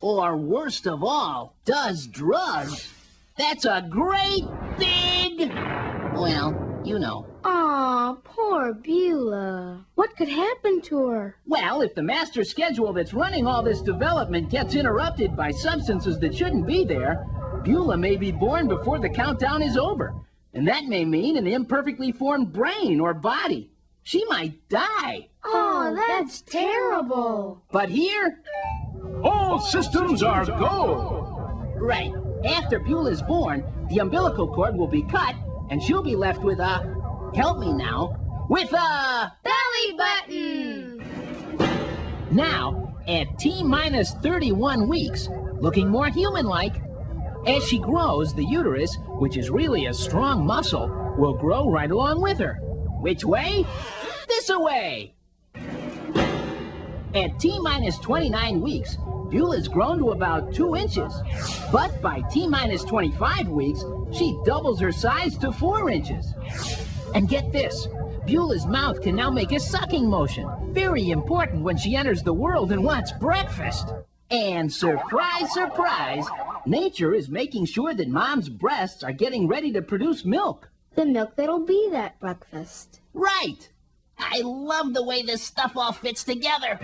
or worst of all, does drugs, that's a great big... well, you know. Aw, poor Beulah. What could happen to her? Well, if the master schedule that's running all this development gets interrupted by substances that shouldn't be there, Beulah may be born before the countdown is over. And that may mean an imperfectly formed brain or body. She might die. Oh, that's terrible. But here... all systems are go! Right. After Beulah's born, the umbilical cord will be cut, and she'll be left with a... help me now. With a... belly button! Now, at T-minus 31 weeks, looking more human-like, as she grows, the uterus, which is really a strong muscle, will grow right along with her. Which way? This-a-way! At T-minus 29 weeks, Beulah's grown to about 2 inches. But by T-minus 25 weeks, she doubles her size to 4 inches. And get this, Beulah's mouth can now make a sucking motion. Very important when she enters the world and wants breakfast. And surprise, surprise, nature is making sure that Mom's breasts are getting ready to produce milk. The milk that'll be that breakfast. Right! I love the way this stuff all fits together.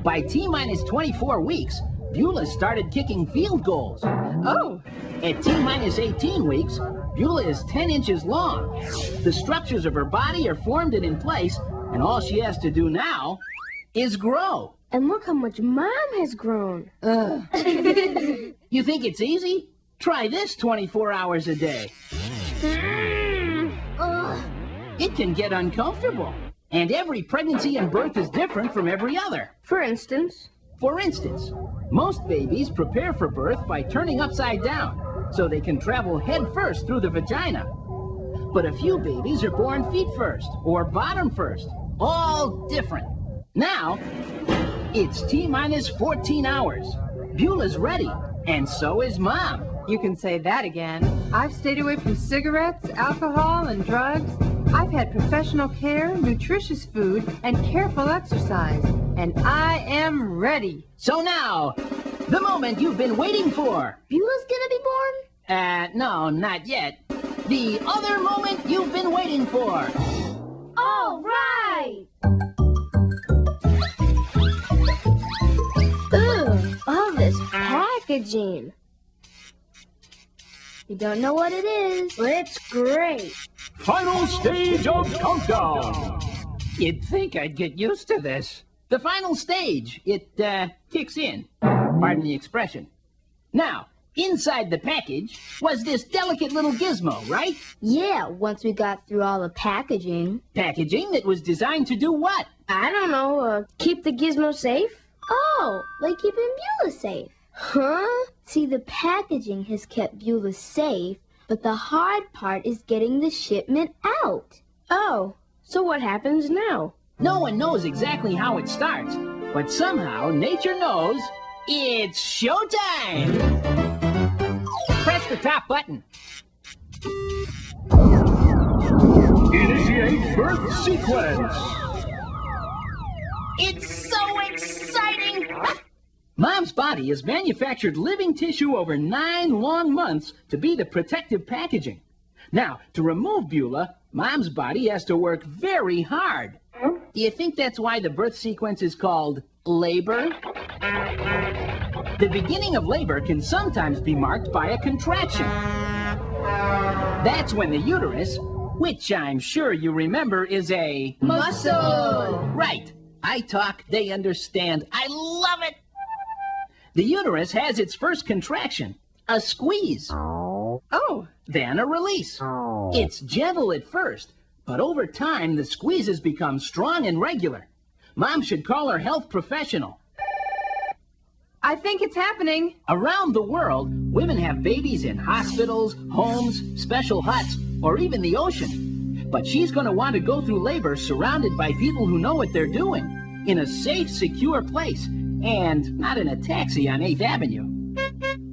By T-minus 24 weeks, Beulah started kicking field goals. Oh! At T-minus 18 weeks, Beulah is 10 inches long. The structures of her body are formed and in place, and all she has to do now is grow. And look how much Mom has grown. You think it's easy? Try this 24 hours a day. It can get uncomfortable. And every pregnancy and birth is different from every other. For instance? For instance, most babies prepare for birth by turning upside down, so they can travel head first through the vagina. But a few babies are born feet first, or bottom first. All different. Now, it's T-minus 14 hours. Beulah's ready, and so is Mom. You can say that again. I've stayed away from cigarettes, alcohol, and drugs. I've had professional care, nutritious food, and careful exercise. And I am ready. So now, the moment you've been waiting for. Beulah's gonna be born? No, not yet. The other moment you've been waiting for. All right! Ugh, all this packaging. You don't know what it is, but it's great. Final stage of countdown! You'd think I'd get used to this. The final stage, it kicks in. Pardon the expression. Now, inside the package was this delicate little gizmo, right? Yeah, once we got through all the packaging. Packaging that was designed to do what? I don't know, keep the gizmo safe? Oh, like keeping Beulah safe. Huh? See, the packaging has kept Beulah safe, but the hard part is getting the shipment out. Oh, so what happens now? No one knows exactly how it starts, but somehow nature knows it's showtime! Press the top button. Initiate birth sequence! It's so exciting! Mom's body has manufactured living tissue over 9 long months to be the protective packaging. Now, to remove Beulah, Mom's body has to work very hard. Do you think that's why the birth sequence is called labor? The beginning of labor can sometimes be marked by a contraction. That's when the uterus, which I'm sure you remember is a... muscle! Right. I talk, they understand. I love it! The uterus has its first contraction, a squeeze. Oh. Then a release. It's gentle at first, but over time the squeezes become strong and regular. Mom should call her health professional. I think it's happening. Around the world, women have babies in hospitals, homes, special huts, or even the ocean. But she's going to want to go through labor surrounded by people who know what they're doing, in a safe, secure place, and not in a taxi on 8th Avenue.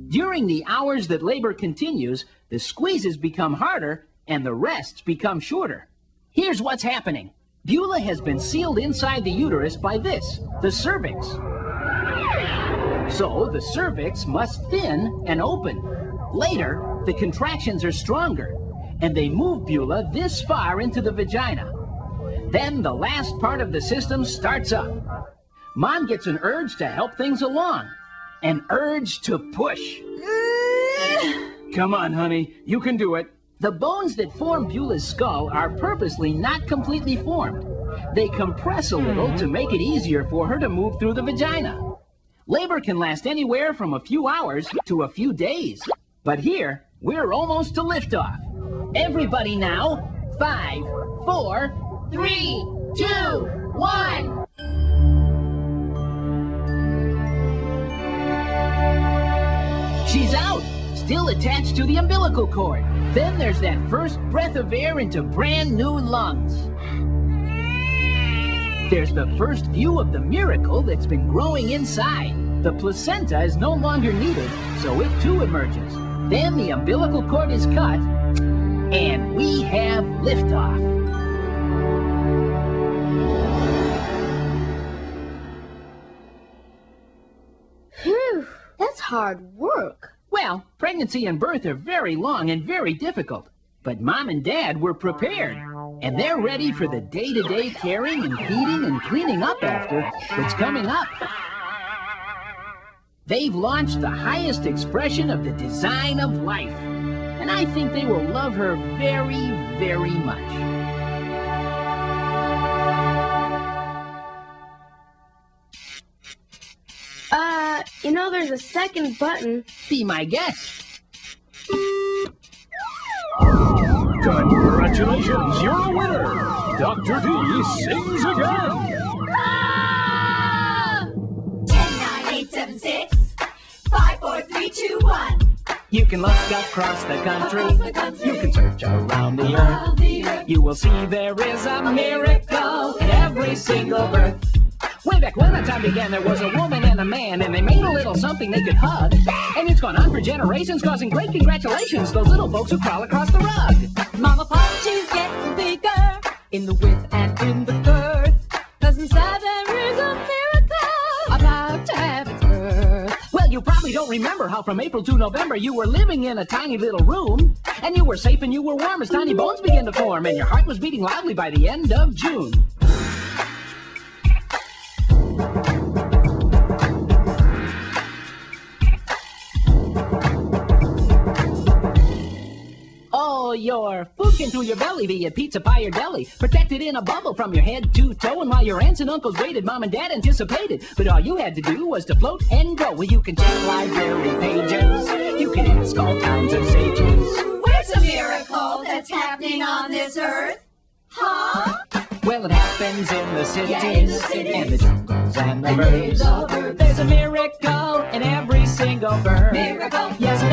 During the hours that labor continues, the squeezes become harder and the rests become shorter. Here's what's happening. Beulah has been sealed inside the uterus by this, the cervix. So the cervix must thin and open. Later, the contractions are stronger, and they move Beulah this far into the vagina. Then the last part of the system starts up. Mom gets an urge to help things along, an urge to push. Come on, honey, you can do it. The bones that form Beulah's skull are purposely not completely formed. They compress a little to make it easier for her to move through the vagina. Labor can last anywhere from a few hours to a few days. But here, we're almost to liftoff. Everybody now, 5, 4, 3, 2, 1. She's out, still attached to the umbilical cord. Then there's that first breath of air into brand new lungs. There's the first view of the miracle that's been growing inside. The placenta is no longer needed, so it too emerges. Then the umbilical cord is cut, and we have liftoff. Phew, that's hard work. Well, pregnancy and birth are very long and very difficult. But Mom and Dad were prepared, and they're ready for the day-to-day caring and feeding and cleaning up after that's coming up. They've launched the highest expression of the design of life, and I think they will love her very, very much. There's a second button. Be my guest. Congratulations, you're a winner! Dr. D sings again! 10, 9, 8, 7, 6, 5, 4, 3, 2, 1. You can look across the country. You can search around the earth. You will see there is a miracle in every single birth. Way back when the time began, there was a woman and a man, and they made a little something they could hug. And it's gone on for generations, causing great congratulations, those little folks who crawl across the rug. Mama Pop, she's getting bigger in the width and in the girth. 'Cause inside there is a miracle about to have its birth. Well, you probably don't remember how from April to November you were living in a tiny little room, and you were safe and you were warm as tiny bones began to form, and your heart was beating loudly by the end of June. Oh, your food can through your belly, be it pizza, pie, or deli. Protected in a bubble from your head to toe. And while your aunts and uncles waited, Mom and Dad anticipated. But all you had to do was to float and go. Well, you can check library pages. You can ask all kinds of sages. Where's a miracle that's happening on this earth? Huh? Well, it happens in the cities, Yeah, in the cities. and the jungles and the And birds. the birds. There's a miracle in every single bird. Miracle. Yes,